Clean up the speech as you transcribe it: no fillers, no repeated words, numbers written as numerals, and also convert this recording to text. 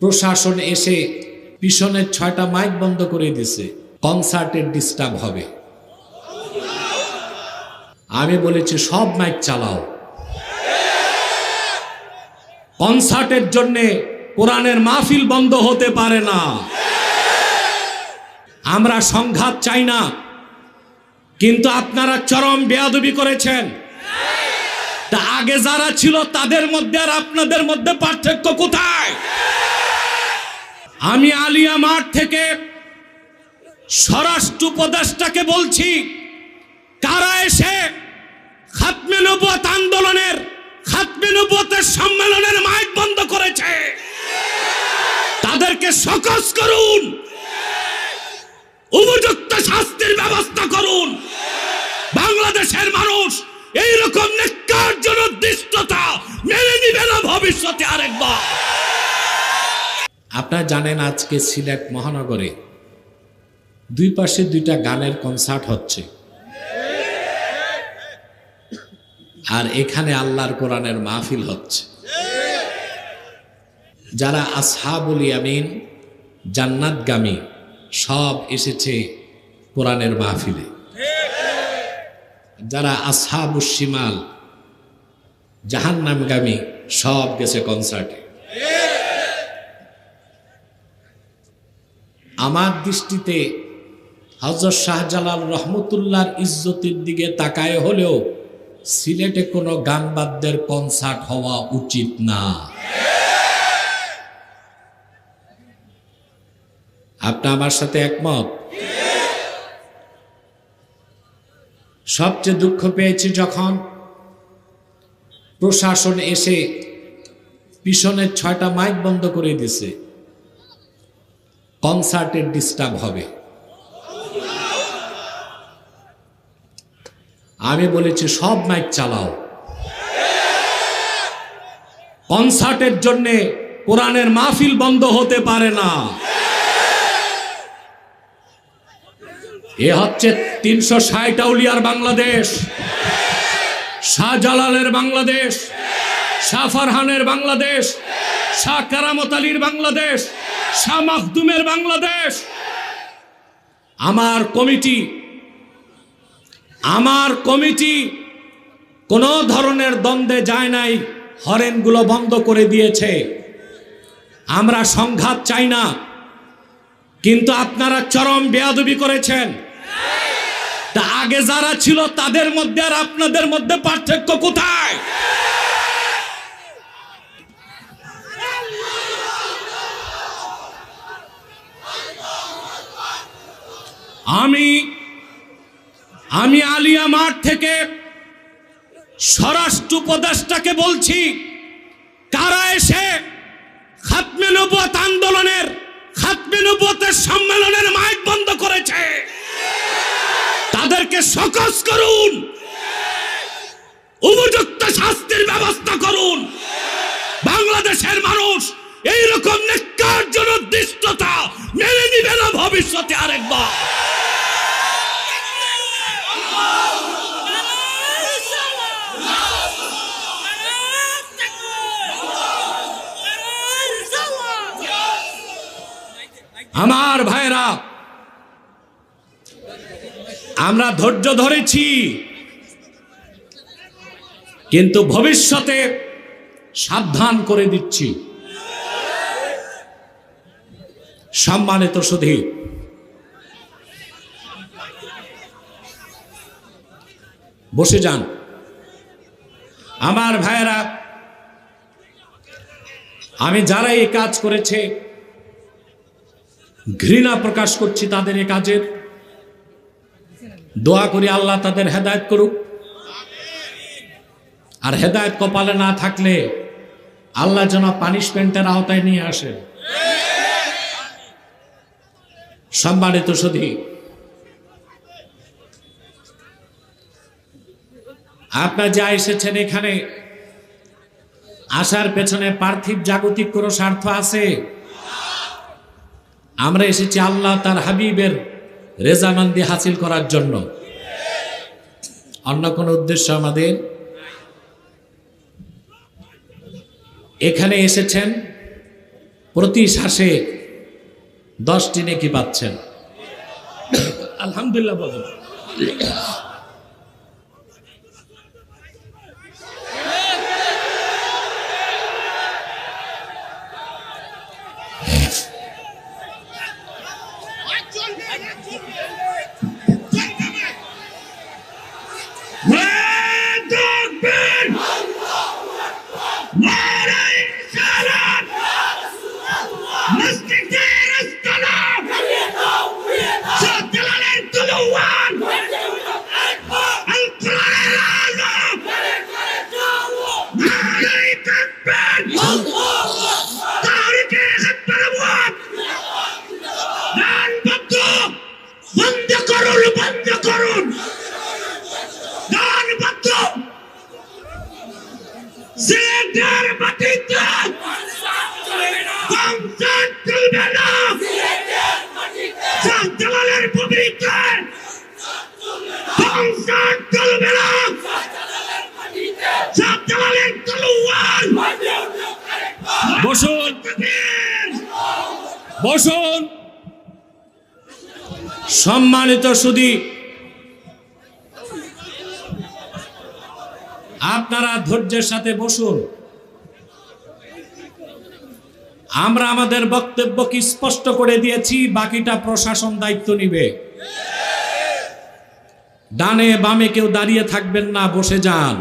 প্রশাসন এসে পিছনের 6টা মাইক বন্ধ করে দিছে, কনসার্টের ডিস্টার্ব হবে। আমি বলেছি সব মাইক চালাও, কনসার্টের জন্য কোরআনের মাহফিল বন্ধ হতে পারে না। আমরা সংঘাত চাই না, কিন্তু আপনারা চরম বেয়াদবি করেছেন। তা আগে যারা ছিল তাদের মধ্যে আর আপনাদের মধ্যে পার্থক্য কোথায়? আমি আলিয়া মাঠ থেকে স্বরাষ্ট্র উপদেষ্টাকে বলছি, কারা এসে খাতমে নবুয়ত আন্দোলনের, খাতমে নবুয়তের সম্মেলনের মাইক বন্ধ করেছে, তাদেরকে শোকজ করুন, উপযুক্ত শাস্তির ব্যবস্থা করুন। বাংলাদেশের মানুষ এইরকম ন্যাক্কারজনক দৃষ্টতা মেনে নিবে না ভবিষ্যতে আরেকবার। আপনারা জানেন আজকে সিলেট মহানগরে দুই পাশে 2টা গানের কনসার্ট হচ্ছে, আর এখানে আল্লাহর কোরআনের মাহফিল হচ্ছে। যারা আসহাবুল ইয়ামিন, জান্নাতগামী সব এসেছে কোরআনের মাহফিলে, যারা আসহাবুশ শিমাল, জাহান্নামগামী সব গেছে কনসার্টে। আমার দৃষ্টিতে হযরত শাহজালাল রহমতুল্লাহর ইজ্জতের দিকে তাকায় হলেও সিলেটে কোনো গান বাদ্যের কনসার্ট হওয়া উচিত না। আপনি আমার সাথে একমত? সবচেয়ে দুঃখ পেয়েছি যখন প্রশাসন এসে পিছনের 6টা মাইক বন্ধ করে দিছে, কনসার্টের ডিস্টার্ব হবে। আমি বলেছি সব মাইক চালাও, কনসার্টের জন্য কোরআনের মাহফিল বন্ধ হতে পারে না। এ হচ্ছে 360 আউলিয়ার বাংলাদেশ, শাহজালালের বাংলাদেশ, শাহ ফারহানের বাংলাদেশ, শাহ কারামত আলীর বাংলাদেশ, শাহ মাখদুমের বাংলাদেশ। আমার কমিটি কোন ধরনের দ্বন্দ্বে যায় নাই, হরেনগুলো বন্ধ করে দিয়েছে। আমরা সংঘাত চাই না, কিন্তু আপনারা চরম বেয়াদবি করেছেন। তা আগে যারা ছিল তাদের মধ্যে আর আপনাদের মধ্যে পার্থক্য কোথায়? আমি আলিয়া মাঠ থেকে স্বরাষ্ট্র উপদেষ্টাকে বলছি, কারা এসে খাতমে নবুয়ত আন্দোলনের, খাতমে নবুয়তের সম্মেলনের মাইক বন্ধ করেছে, তাদেরকে শোকজ করুন, উপযুক্ত শাস্তির ব্যবস্থা করুন। বাংলাদেশের মানুষ এইরকম ন্যাক্কারজনক দৃষ্টতা মেনে নিবে না ভবিষ্যতে আরেকবার। আমার ভাইরা, আমরা ধৈর্য ধরেছি, কিন্তু ভবিষ্যতে সাবধান করে দিচ্ছি। সম্মানিত সুধী, বসে যান। আমার ভাইরা, আমি যারা এই কাজ করেছে ঘৃণা প্রকাশ করছি তাদের এই কাজের। দোয়া করি আল্লাহ তাদের হেদায়েত করুক, আর হেদায়েত কপালে না থাকলে আল্লাহ যেন পানিশমেন্টের আওতায় নিয়ে আসে। সম্মানিত সুধী, আপনারা যা এসেছেন এখানে আসার পেছনে পার্থিব জাগতিক কোনো স্বার্থ আছে? আমরা এসেছি আল্লাহ তার হাবিবের রেজামন্দি হাসিল করার জন্য, অন্য কোনো উদ্দেশ্য আমাদের। এখানে এসেছেন প্রতি শ্বাসে 10টি নেকি পাচ্ছেন। আলহামদুলিল্লাহ বলুন। বন্ধ করুন দান বন্ধ। সিলেটের মাটিতে সংসদ চলবে না, শাহজালালের ভূমিতে সংসদ চলবে না, শাহজালালের তলোয়ার। বসুন বসুন। সম্মানিত সুধী, আপনারা ধৈর্যের সাথে বসুন। আমরা আমাদের বক্তব্য কি স্পষ্ট করে দিয়েছি, বাকিটা প্রশাসন দায়িত্ব নিবে। ডানে বামে কেউ দাঁড়িয়ে থাকবেন না, বসে যান।